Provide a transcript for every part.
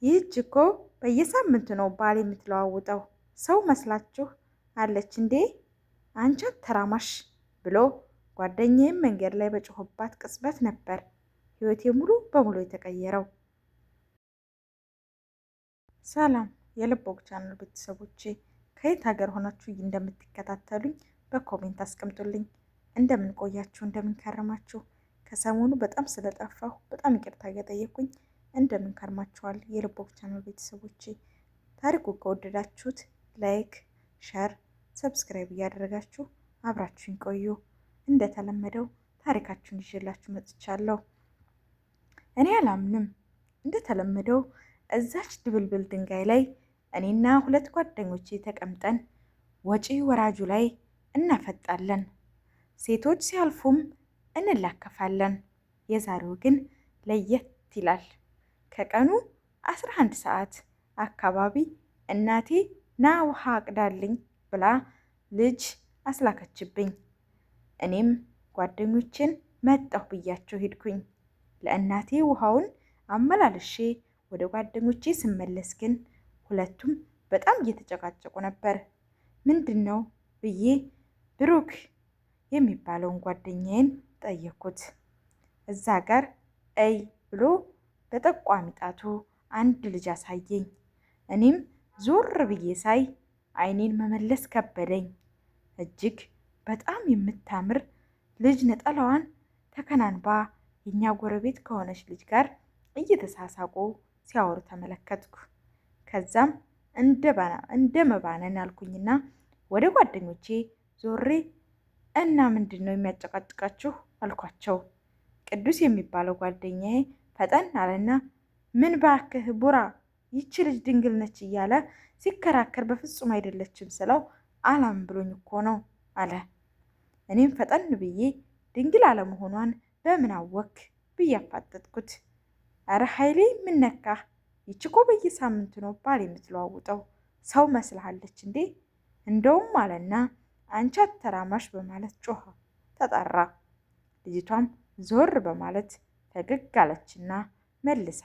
ይህች እኮ በየሳምንቱ ነው ባል የምትለዋውጠው ሰው መስላችሁ አለች እንዴ አንቺ ተራማሽ ብሎ ጓደኛዬም መንገድ ላይ በጮህባት ቅጽበት ነበር ህይወቴ ሙሉ በሙሉ የተቀየረው። ሰላም የልቦግ ቻናል ቤተሰቦቼ ከየት ሀገር ሆናችሁ እንደምትከታተሉኝ በኮሜንት አስቀምጡልኝ። እንደምን ቆያችሁ? እንደምን ከረማችሁ? ከሰሞኑ በጣም ስለጠፋሁ በጣም ይቅርታ እየጠየኩኝ እንደምን ከርማችኋል? የልቦግ ቻናል ቤተሰቦቼ ታሪኩ ከወደዳችሁት ላይክ፣ ሸር፣ ሰብስክራይብ እያደረጋችሁ አብራችሁኝ ቆዩ። እንደተለመደው ታሪካችሁን ይዤላችሁ መጥቻለሁ። እኔ አላምንም። እንደተለመደው እዛች ድብልብል ድንጋይ ላይ እኔና ሁለት ጓደኞቼ ተቀምጠን ወጪ ወራጁ ላይ እናፈጣለን። ሴቶች ሲያልፉም እንላከፋለን። የዛሬው ግን ለየት ይላል። ከቀኑ 11 ሰዓት አካባቢ እናቴ ና ውሃ አቅዳልኝ ብላ ልጅ አስላከችብኝ። እኔም ጓደኞቼን መጣሁ ብያቸው ሄድኩኝ። ለእናቴ ውሃውን አመላልሼ ወደ ጓደኞቼ ስመለስ ግን ሁለቱም በጣም እየተጨቃጨቁ ነበር። ምንድነው ብዬ ብሩክ የሚባለውን ጓደኛዬን ጠየኩት። እዛ ጋር አይ ብሎ በጠቋሚ ጣቱ አንድ ልጅ አሳየኝ። እኔም ዞር ብዬ ሳይ አይኔን መመለስ ከበደኝ። እጅግ በጣም የምታምር ልጅ ነጠላዋን ተከናንባ የኛ ጎረቤት ከሆነች ልጅ ጋር እየተሳሳቁ ሲያወሩ ተመለከትኩ። ከዛም እንደ መባነን አልኩኝና ወደ ጓደኞቼ ዞሬ እና ምንድነው የሚያጨቃጭቃችሁ አልኳቸው። ቅዱስ የሚባለው ጓደኛዬ ፈጠን አለና ምን ባክህ ቡራ ይቺ ልጅ ድንግል ነች እያለ ሲከራከር በፍጹም አይደለችም ስለው አላም ብሎኝ እኮ ነው አለ። እኔም ፈጠን ብዬ ድንግል አለመሆኗን በምን አወክ ብዬ አፋጠጥኩት። አረ ኃይሌ ምን ነካህ? ይቺ እኮ በየሳምንቱ ነው ባል የምትለዋውጠው ሰው መስልሃለች እንዴ? እንደውም አለና አንቺ አተራማሽ በማለት ጮኸ፣ ተጠራ። ልጅቷም ዞር በማለት ፈገግ አለችና መልሳ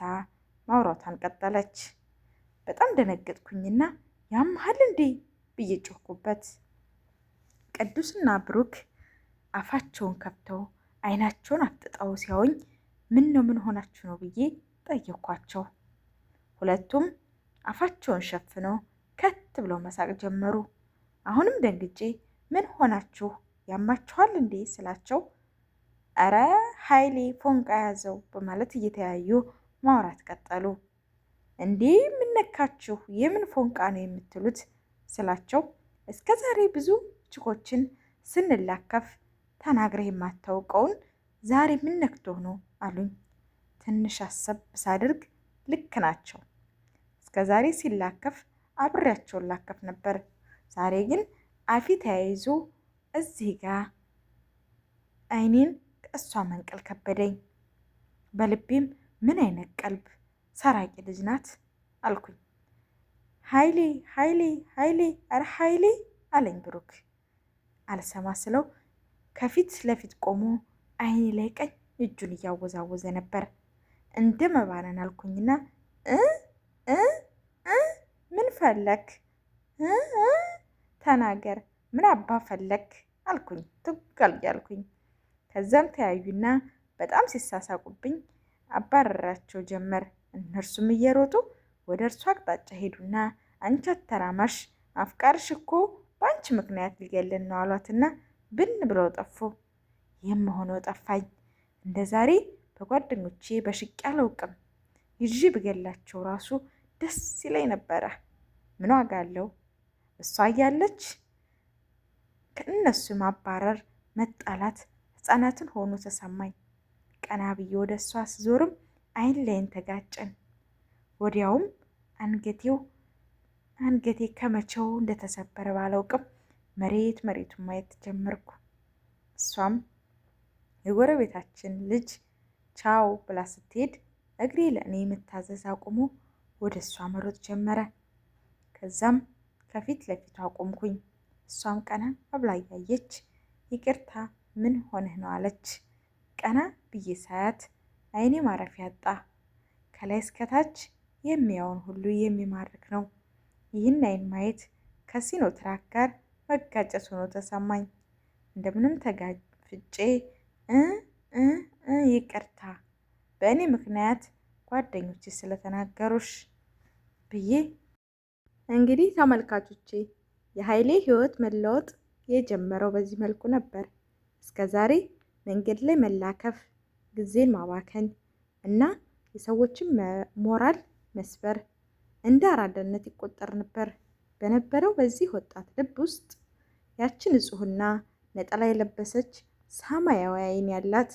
ማውራቷን ቀጠለች። በጣም ደነገጥኩኝና ያምሃል እንዴ ብዬ ጮህኩበት። ቅዱስና ብሩክ አፋቸውን ከፍተው አይናቸውን አፍጥጠው ሲያዩኝ ምን ሆናችሁ ነው ብዬ ጠየኳቸው። ሁለቱም አፋቸውን ሸፍነው ከት ብለው መሳቅ ጀመሩ። አሁንም ደንግጬ ምን ሆናችሁ ያማችኋል እንዴ ስላቸው አረ ኃይሌ ፎንቃ ያዘው በማለት እየተያዩ ማውራት ቀጠሉ። እንዴ ምን ነካችሁ? የምን ፎንቃ ነው የምትሉት ስላቸው እስከ ዛሬ ብዙ ችኮችን ስንላከፍ ተናግረህ የማታውቀውን ዛሬ ምን ነክቶህ ነው አሉኝ። ትንሽ አሰብ ሳድርግ ልክ ናቸው። እስከ ዛሬ ሲላከፍ አብሬያቸው ላከፍ ነበር። ዛሬ ግን አፊ ተያይዞ እዚህ ጋር አይኔን ከእሷ መንቀል ከበደኝ። በልቤም ምን አይነት ቀልብ ሰራቂ ልጅ ናት አልኩኝ። ኃይሌ ኃይሌ ኃይሌ አረ ኃይሌ አለኝ ብሩክ። አልሰማ ስለው ከፊት ለፊት ቆሞ አይኔ ላይ ቀኝ እጁን እያወዛወዘ ነበር። እንደ መባነን አልኩኝና ምን ፈለክ? ተናገር፣ ምን አባ ፈለክ አልኩኝ ትጋል ያልኩኝ። ከዛም ተያዩና በጣም ሲሳሳቁብኝ አባረራቸው ጀመር። እነርሱም እየሮጡ ወደ እርሱ አቅጣጫ ሄዱና አንቺ አተራማሽ አፍቃርሽ እኮ በአንቺ ምክንያት ሊገለን ነው አሏትና ብን ብለው ጠፉ። የምሆነው ጠፋኝ። እንደ ዛሬ በጓደኞቼ በሽቄ አላውቅም። ይዤ ብገላቸው ራሱ ደስ ይለኝ ነበረ። ምን ዋጋ አለው? እሷ እያለች ከእነሱ ማባረር፣ መጣላት ህፃናትን ሆኖ ተሰማኝ። ቀና ብዬ ወደ እሷ ስዞርም አይን ላይን ተጋጨን። ወዲያውም አንገቴ ከመቼው እንደተሰበረ ባላውቅም መሬቱን ማየት ጀመርኩ። እሷም የጎረቤታችን ልጅ ቻው ብላ ስትሄድ እግሬ ለእኔ መታዘዝ አቁሞ ወደ እሷ መሮጥ ጀመረ። ከዛም ከፊት ለፊቷ ቆምኩኝ። እሷም ቀና ብላ እያየች ይቅርታ ምን ሆነህ ነው አለች። ቀና ብዬ ሳያት አይኔ ማረፊያ አጣ። ከላይ እስከታች የሚያውን ሁሉ የሚማርክ ነው። ይህን አይን ማየት ከሲኖ ትራክ ጋር መጋጨት ሆኖ ተሰማኝ። እንደምንም ተጋፍጬ ይቅርታ በእኔ ምክንያት ጓደኞቼ ስለተናገሩሽ ብዬ። እንግዲህ ተመልካቾቼ የኃይሌ ህይወት መለወጥ የጀመረው በዚህ መልኩ ነበር። እስከ ዛሬ መንገድ ላይ መላከፍ፣ ጊዜን ማባከን እና የሰዎችን ሞራል መስበር እንደ አራዳነት ይቆጠር ነበር። በነበረው በዚህ ወጣት ልብ ውስጥ ያቺ ንጹሕና ነጠላ የለበሰች ሰማያዊ ዓይን ያላት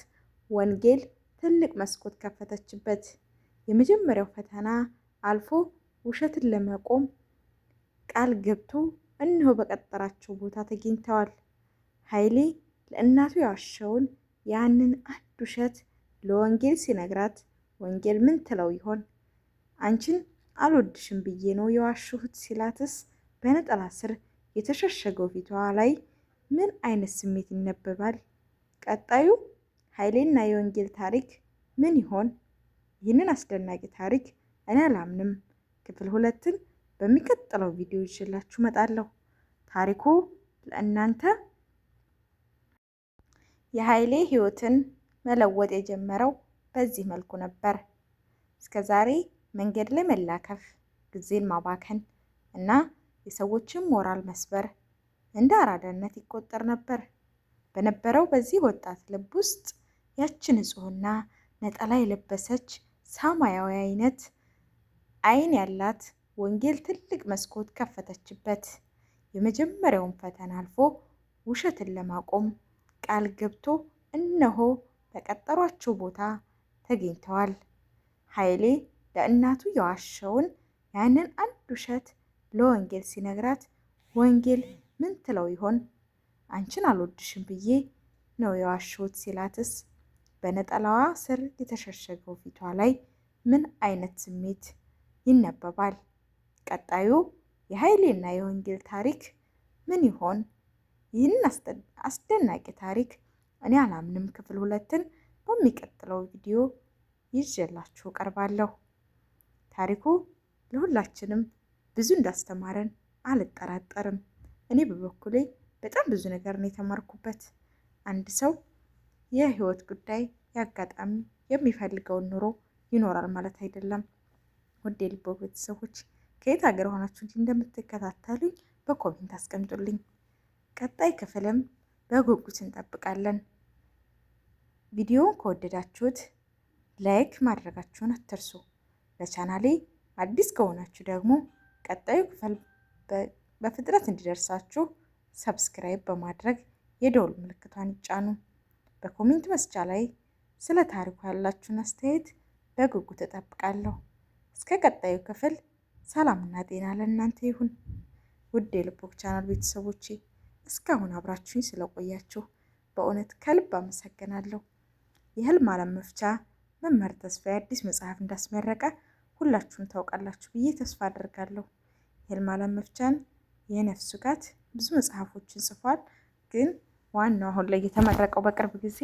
ወንጌል ትልቅ መስኮት ከፈተችበት። የመጀመሪያው ፈተና አልፎ ውሸትን ለመቆም ቃል ገብቶ እነሆ በቀጠራቸው ቦታ ተገኝተዋል። ኃይሌ ለእናቱ የዋሸውን ያንን አንድ ውሸት ለወንጌል ሲነግራት ወንጌል ምን ትለው ይሆን? አንቺን አልወድሽም ብዬ ነው የዋሸሁት ሲላትስ በነጠላ ስር የተሸሸገው ፊቷ ላይ ምን አይነት ስሜት ይነበባል? ቀጣዩ ኃይሌና የወንጌል ታሪክ ምን ይሆን? ይህንን አስደናቂ ታሪክ እኔ አላምንም ክፍል 2ን በሚቀጥለው ቪዲዮ ይዤላችሁ እመጣለሁ። ታሪኩ ለእናንተ የኃይሌ ህይወትን መለወጥ የጀመረው በዚህ መልኩ ነበር። እስከ ዛሬ መንገድ ላይ መላከፍ፣ ጊዜን ማባከን እና የሰዎችን ሞራል መስበር እንደ አራዳነት ይቆጠር ነበር። በነበረው በዚህ ወጣት ልብ ውስጥ ያቺ ንጹሕና ነጠላ የለበሰች ሰማያዊ ዓይን ያላት ወንጌል ትልቅ መስኮት ከፈተችበት። የመጀመሪያውን ፈተና አልፎ ውሸትን ለማቆም ቃል ገብቶ እነሆ በቀጠሯቸው ቦታ ተገኝተዋል። ኃይሌ ለእናቱ የዋሸውን ያንን አንድ ውሸት ለወንጌል ሲነግራት ወንጌል ምን ትለው ይሆን? አንቺን አልወድሽም ብዬ ነው የዋሸሁት ሲላትስ በነጠላዋ ስር የተሸሸገው ፊቷ ላይ ምን አይነት ስሜት ይነበባል? ቀጣዩ የኃይሌና የወንጌል ታሪክ ምን ይሆን? ይህንን አስደናቂ ታሪክ እኔ አላምንም ክፍል 2ን በሚቀጥለው ቪዲዮ ይዤላችሁ ቀርባለሁ። ታሪኩ ለሁላችንም ብዙ እንዳስተማረን አልጠራጠርም። እኔ በበኩሌ በጣም ብዙ ነገር ነው የተማርኩበት። አንድ ሰው የህይወት ጉዳይ ያጋጣሚ የሚፈልገውን ኑሮ ይኖራል ማለት አይደለም። ውድ የልቦ ቤተሰቦች ከየት ሀገር ሆናችሁ እንደምትከታተሉኝ በኮሜንት አስቀምጡልኝ። ቀጣይ ክፍልም በጉጉት እንጠብቃለን። ቪዲዮውን ከወደዳችሁት ላይክ ማድረጋችሁን አትርሱ። ለቻናሌ አዲስ ከሆናችሁ ደግሞ ቀጣዩ ክፍል በፍጥነት እንዲደርሳችሁ ሰብስክራይብ በማድረግ የደወል ምልክቷን ይጫኑ። በኮሜንት መስጫ ላይ ስለ ታሪኩ ያላችሁን አስተያየት በጉጉት እጠብቃለሁ። እስከ ቀጣዩ ክፍል ሰላምና ጤና ለእናንተ ይሁን። ውድ የልቦክ ቻናል ቤተሰቦቼ እስካሁን አብራችሁኝ ስለቆያችሁ በእውነት ከልብ አመሰግናለሁ። የህልም ዓለም መፍቻ መምህር ተስፋዬ አዲስ መጽሐፍ እንዳስመረቀ ሁላችሁም ታውቃላችሁ ብዬ ተስፋ አደርጋለሁ። የህልም ዓለም መፍቻን የነፍስ ጋት ብዙ መጽሐፎችን ጽፏል። ግን ዋናው አሁን ላይ የተመረቀው በቅርብ ጊዜ